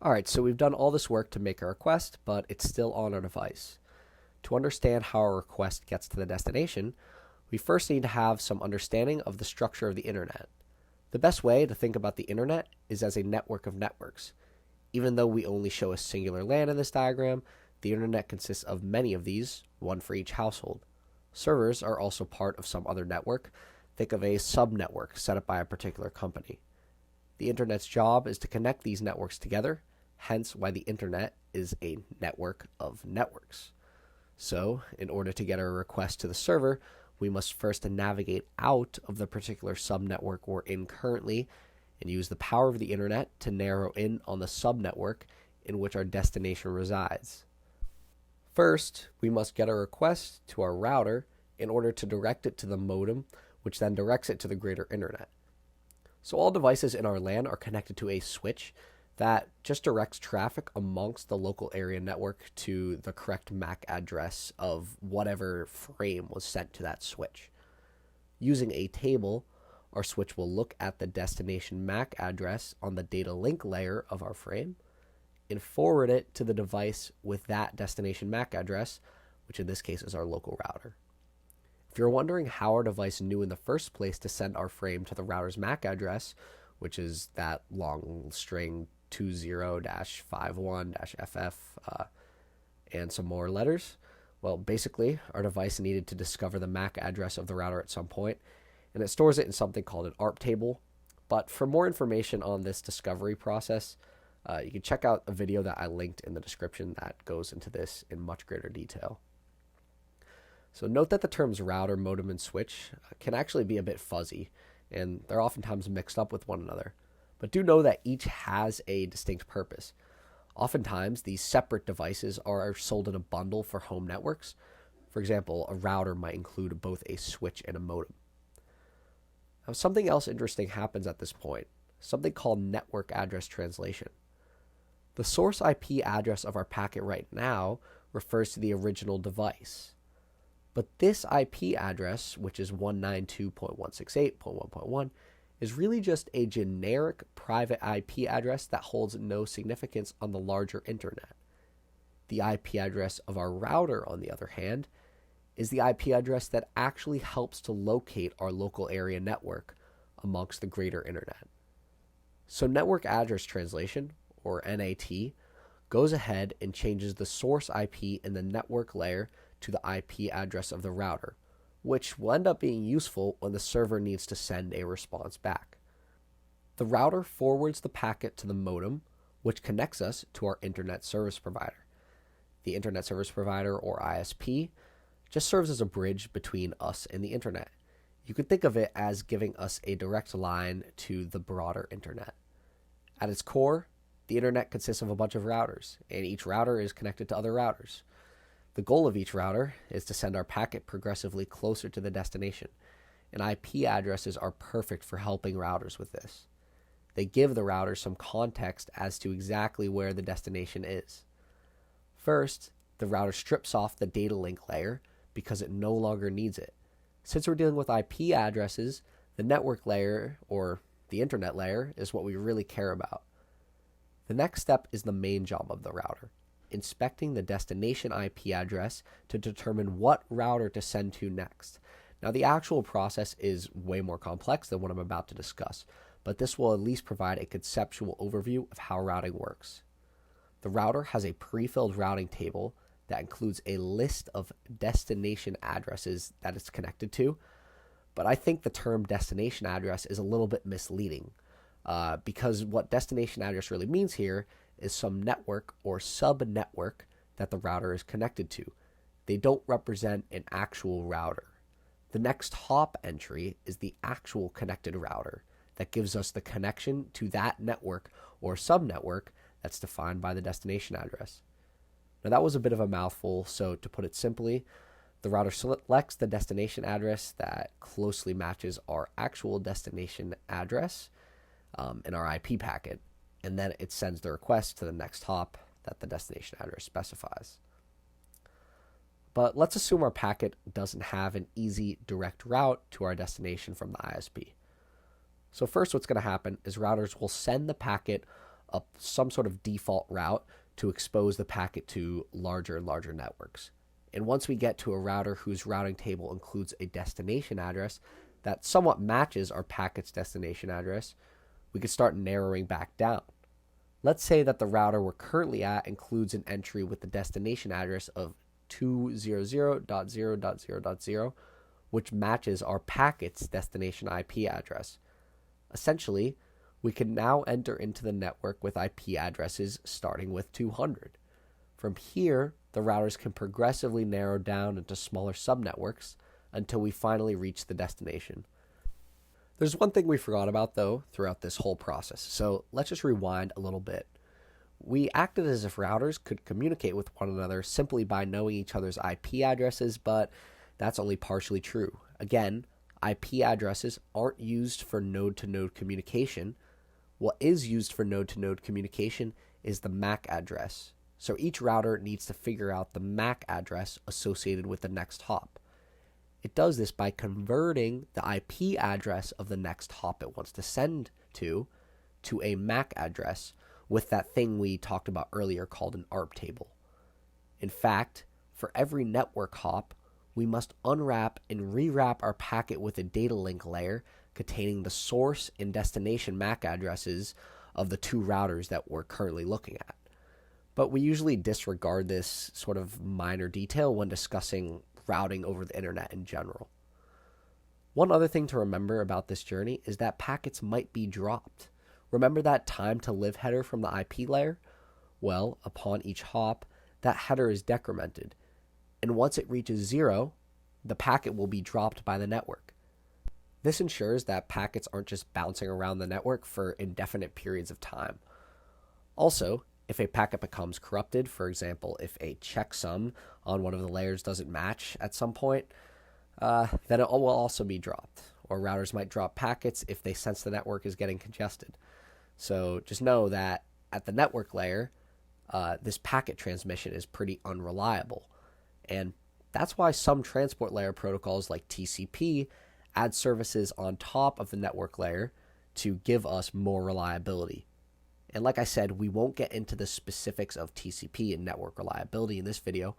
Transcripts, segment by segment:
Alright, so we've done all this work to make a request, but it's still on our device. To understand how our request gets to the destination, we first need to have some understanding of the structure of the internet. The best way to think about the internet is as a network of networks. Even though we only show a singular LAN in this diagram, the internet consists of many of these, one for each household. Servers are also part of some other network. Think of a subnetwork set up by a particular company. The internet's job is to connect these networks together, hence why the internet is a network of networks. So, in order to get a request to the server, we must first navigate out of the particular subnetwork we're in currently and use the power of the internet to narrow in on the subnetwork in which our destination resides. First, we must get a request to our router in order to direct it to the modem, which then directs it to the greater internet. So all devices in our LAN are connected to a switch that just directs traffic amongst the local area network to the correct MAC address of whatever frame was sent to that switch. Using a table, our switch will look at the destination MAC address on the data link layer of our frame and forward it to the device with that destination MAC address, which in this case is our local router. If you're wondering how our device knew in the first place to send our frame to the router's MAC address, which is that long string 20-51-FF and some more letters, well, basically, our device needed to discover the MAC address of the router at some point, and it stores it in something called an ARP table. But for more information on this discovery process, you can check out a video that I linked in the description that goes into this in much greater detail. So note that the terms router, modem, and switch can actually be a bit fuzzy, and they're oftentimes mixed up with one another. But do know that each has a distinct purpose. Oftentimes, these separate devices are sold in a bundle for home networks. For example, a router might include both a switch and a modem. Now, something else interesting happens at this point, something called network address translation. The source IP address of our packet right now refers to the original device. But this IP address, which is 192.168.1.1, is really just a generic private IP address that holds no significance on the larger internet. The IP address of our router, on the other hand, is the IP address that actually helps to locate our local area network amongst the greater internet. So network address translation, or NAT, goes ahead and changes the source IP in the network layer to the IP address of the router, which will end up being useful when the server needs to send a response back. The router forwards the packet to the modem, which connects us to our internet service provider. The internet service provider, or ISP, just serves as a bridge between us and the internet. You could think of it as giving us a direct line to the broader internet. At its core, the internet consists of a bunch of routers, and each router is connected to other routers. The goal of each router is to send our packet progressively closer to the destination, and IP addresses are perfect for helping routers with this. They give the router some context as to exactly where the destination is. First, the router strips off the data link layer because it no longer needs it. Since we're dealing with IP addresses, the network layer, or the internet layer, is what we really care about. The next step is the main job of the router, inspecting the destination IP address to determine what router to send to next. Now, the actual process is way more complex than what I'm about to discuss, but this will at least provide a conceptual overview of how routing works. The router has a pre-filled routing table that includes a list of destination addresses that it's connected to, but I think the term destination address is a little bit misleading, because what destination address really means here is some network or sub-network that the router is connected to. They don't represent an actual router. The next hop entry is the actual connected router that gives us the connection to that network or sub-network that's defined by the destination address. Now, that was a bit of a mouthful, so to put it simply, the router selects the destination address that closely matches our actual destination address in our IP packet, and then it sends the request to the next hop that the destination address specifies. But let's assume our packet doesn't have an easy direct route to our destination from the ISP. So first, what's going to happen is routers will send the packet some sort of default route to expose the packet to larger and larger networks. And once we get to a router whose routing table includes a destination address that somewhat matches our packet's destination address, we can start narrowing back down. Let's say that the router we're currently at includes an entry with the destination address of 200.0.0.0.0, which matches our packet's destination IP address. Essentially, we can now enter into the network with IP addresses starting with 200. From here, the routers can progressively narrow down into smaller subnetworks until we finally reach the destination. There's one thing we forgot about, though, throughout this whole process, so let's just rewind a little bit. We acted as if routers could communicate with one another simply by knowing each other's IP addresses, but that's only partially true. Again, IP addresses aren't used for node-to-node communication. What is used for node-to-node communication is the MAC address. So each router needs to figure out the MAC address associated with the next hop. It does this by converting the IP address of the next hop it wants to send to a MAC address with that thing we talked about earlier called an ARP table. In fact, for every network hop, we must unwrap and rewrap our packet with a data link layer containing the source and destination MAC addresses of the two routers that we're currently looking at. But we usually disregard this sort of minor detail when discussing routing over the internet in general. One other thing to remember about this journey is that packets might be dropped. Remember that time to live header from the IP layer? Well, upon each hop, that header is decremented. And once it reaches 0, the packet will be dropped by the network. This ensures that packets aren't just bouncing around the network for indefinite periods of time. Also, if a packet becomes corrupted, for example, if a checksum on one of the layers doesn't match at some point, then it will also be dropped. Or routers might drop packets if they sense the network is getting congested. So just know that at the network layer, this packet transmission is pretty unreliable. And that's why some transport layer protocols like TCP add services on top of the network layer to give us more reliability. And like I said, we won't get into the specifics of TCP and network reliability in this video,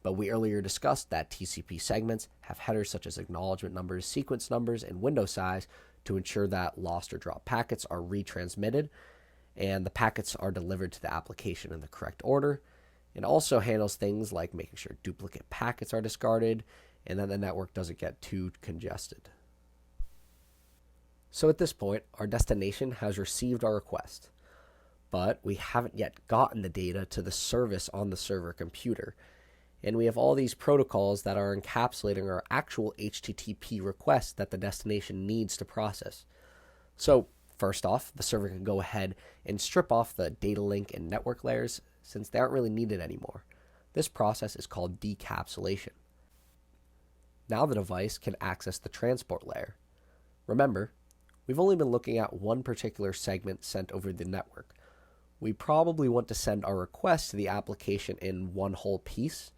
but we earlier discussed that TCP segments have headers such as acknowledgement numbers, sequence numbers, and window size to ensure that lost or dropped packets are retransmitted and the packets are delivered to the application in the correct order. It also handles things like making sure duplicate packets are discarded and that the network doesn't get too congested. So at this point, our destination has received our request, but we haven't yet gotten the data to the service on the server computer. And we have all these protocols that are encapsulating our actual HTTP request that the destination needs to process. So first off, the server can go ahead and strip off the data link and network layers since they aren't really needed anymore. This process is called decapsulation. Now the device can access the transport layer. Remember, we've only been looking at one particular segment sent over the network. We probably want to send our request to the application in one whole piece,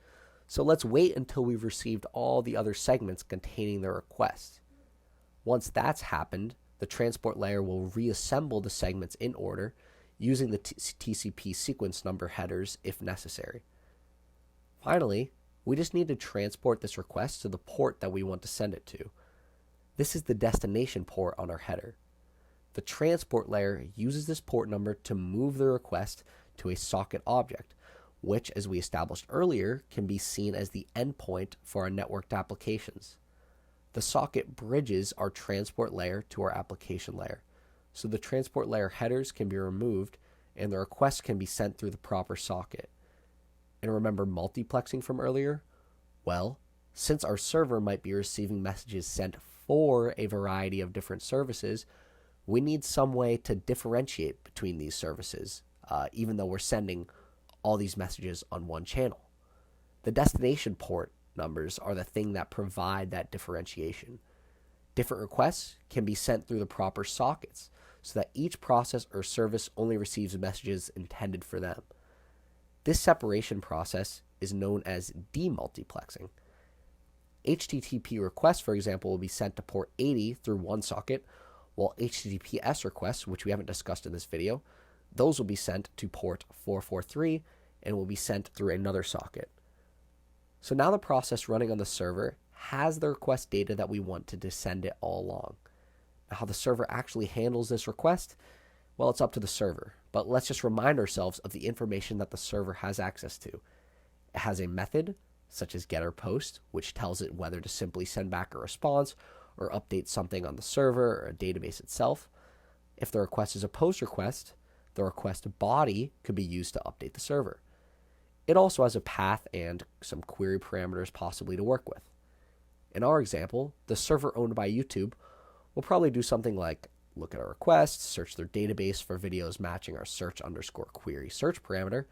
so let's wait until we've received all the other segments containing the request. Once that's happened, the transport layer will reassemble the segments in order using the TCP sequence number headers if necessary. Finally, we just need to transport this request to the port that we want to send it to. This is the destination port on our header. The transport layer uses this port number to move the request to a socket object, which, as we established earlier, can be seen as the endpoint for our networked applications. The socket bridges our transport layer to our application layer, so the transport layer headers can be removed and the request can be sent through the proper socket. And remember multiplexing from earlier? Well, since our server might be receiving messages sent for a variety of different services, we need some way to differentiate between these services, even though we're sending all these messages on one channel. The destination port numbers are the thing that provide that differentiation. Different requests can be sent through the proper sockets so that each process or service only receives messages intended for them. This separation process is known as demultiplexing. HTTP requests, for example, will be sent to port 80 through one socket, while HTTPS requests, which we haven't discussed in this video, Those will be sent to port 443 and will be sent through another socket. So now the process running on the server has the request data that we want to descend it all along. Now, how the server actually handles this request, well, it's up to the server. But let's just remind ourselves of the information that the server has access to. It has a method, such as get or post, which tells it whether to simply send back a response or update something on the server or a database itself. If the request is a post request, the request body could be used to update the server. It also has a path and some query parameters possibly to work with. In our example, the server owned by YouTube will probably do something like look at our requests, search their database for videos matching our search_query search parameter,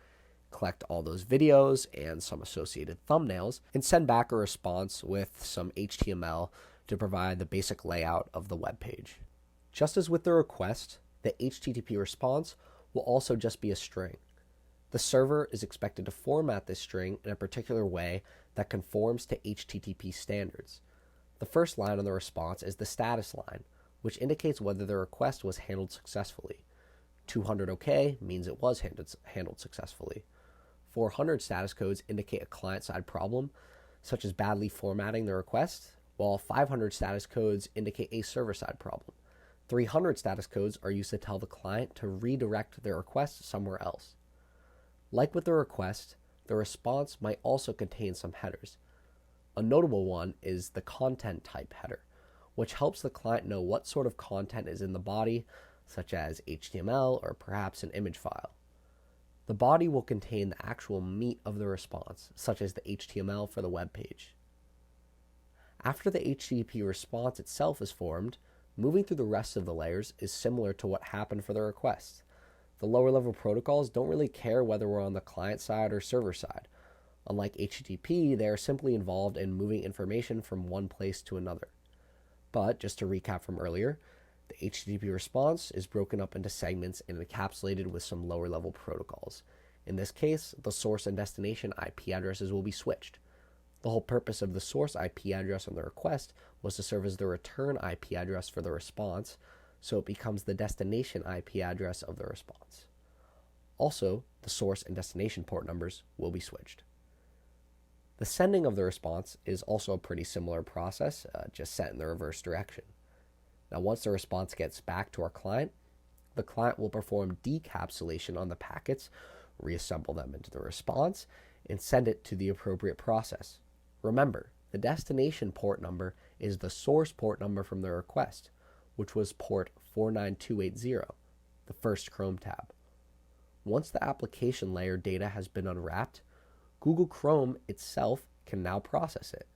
collect all those videos and some associated thumbnails, and send back a response with some HTML to provide the basic layout of the web page. Just as with the request, the HTTP response will also just be a string. The server is expected to format this string in a particular way that conforms to HTTP standards. The first line on the response is the status line, which indicates whether the request was handled successfully. 200 OK means it was handled successfully. 400 status codes indicate a client-side problem, such as badly formatting the request, while 500 status codes indicate a server-side problem. 300 status codes are used to tell the client to redirect their request somewhere else. Like with the request, the response might also contain some headers. A notable one is the content type header, which helps the client know what sort of content is in the body, such as HTML or perhaps an image file. The body will contain the actual meat of the response, such as the HTML for the web page. After the HTTP response itself is formed, moving through the rest of the layers is similar to what happened for the request. The lower level protocols don't really care whether we're on the client side or server side. Unlike HTTP, they are simply involved in moving information from one place to another. But just to recap from earlier, the HTTP response is broken up into segments and encapsulated with some lower level protocols. In this case, the source and destination IP addresses will be switched. The whole purpose of the source IP address on the request was to serve as the return IP address for the response, so it becomes the destination IP address of the response. Also, the source and destination port numbers will be switched. The sending of the response is also a pretty similar process, just set in the reverse direction. Now, once the response gets back to our client, the client will perform decapsulation on the packets, reassemble them into the response, and send it to the appropriate process. Remember, the destination port number is the source port number from the request, which was port 49280, the first Chrome tab. Once the application layer data has been unwrapped, Google Chrome itself can now process it.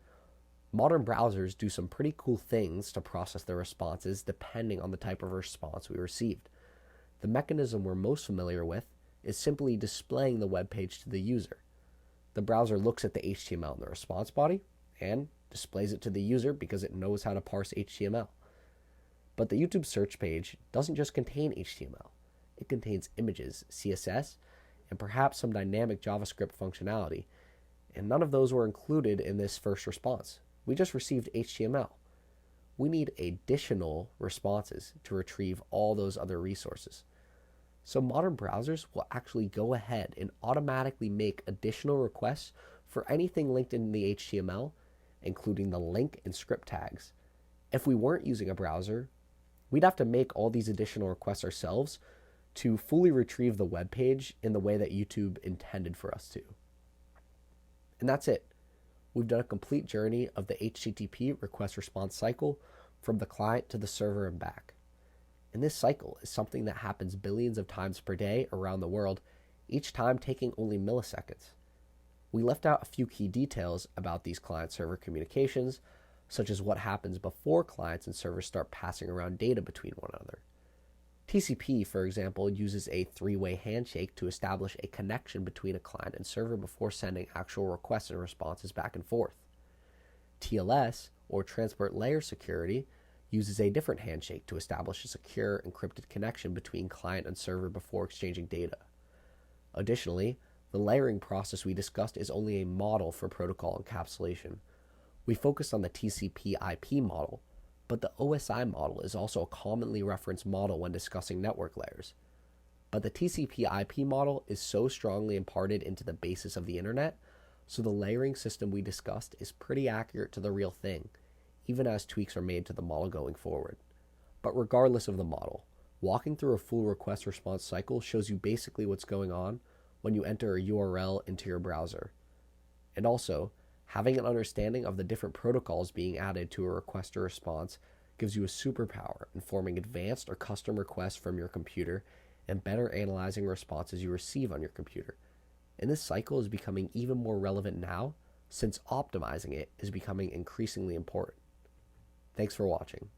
Modern browsers do some pretty cool things to process their responses depending on the type of response we received. The mechanism we're most familiar with is simply displaying the web page to the user. The browser looks at the HTML in the response body and displays it to the user because it knows how to parse HTML. But the YouTube search page doesn't just contain HTML. It contains images, CSS, and perhaps some dynamic JavaScript functionality, and none of those were included in this first response. We just received HTML. We need additional responses to retrieve all those other resources. So modern browsers will actually go ahead and automatically make additional requests for anything linked in the HTML, including the link and script tags. If we weren't using a browser, we'd have to make all these additional requests ourselves to fully retrieve the web page in the way that YouTube intended for us to. And that's it. We've done a complete journey of the HTTP request response cycle from the client to the server and back. And this cycle is something that happens billions of times per day around the world, each time taking only milliseconds. We left out a few key details about these client-server communications, such as what happens before clients and servers start passing around data between one another. TCP, for example, uses a three-way handshake to establish a connection between a client and server before sending actual requests and responses back and forth. TLS, or Transport Layer Security, uses a different handshake to establish a secure encrypted connection between client and server before exchanging data. Additionally, the layering process we discussed is only a model for protocol encapsulation. We focused on the TCP IP model, but the OSI model is also a commonly referenced model when discussing network layers. But the TCP/IP model is so strongly imparted into the basis of the internet, so the layering system we discussed is pretty accurate to the real thing, even as tweaks are made to the model going forward. But regardless of the model, walking through a full request response cycle shows you basically what's going on when you enter a URL into your browser. And also, having an understanding of the different protocols being added to a request or response gives you a superpower in forming advanced or custom requests from your computer and better analyzing responses you receive on your computer. And this cycle is becoming even more relevant now since optimizing it is becoming increasingly important. Thanks for watching.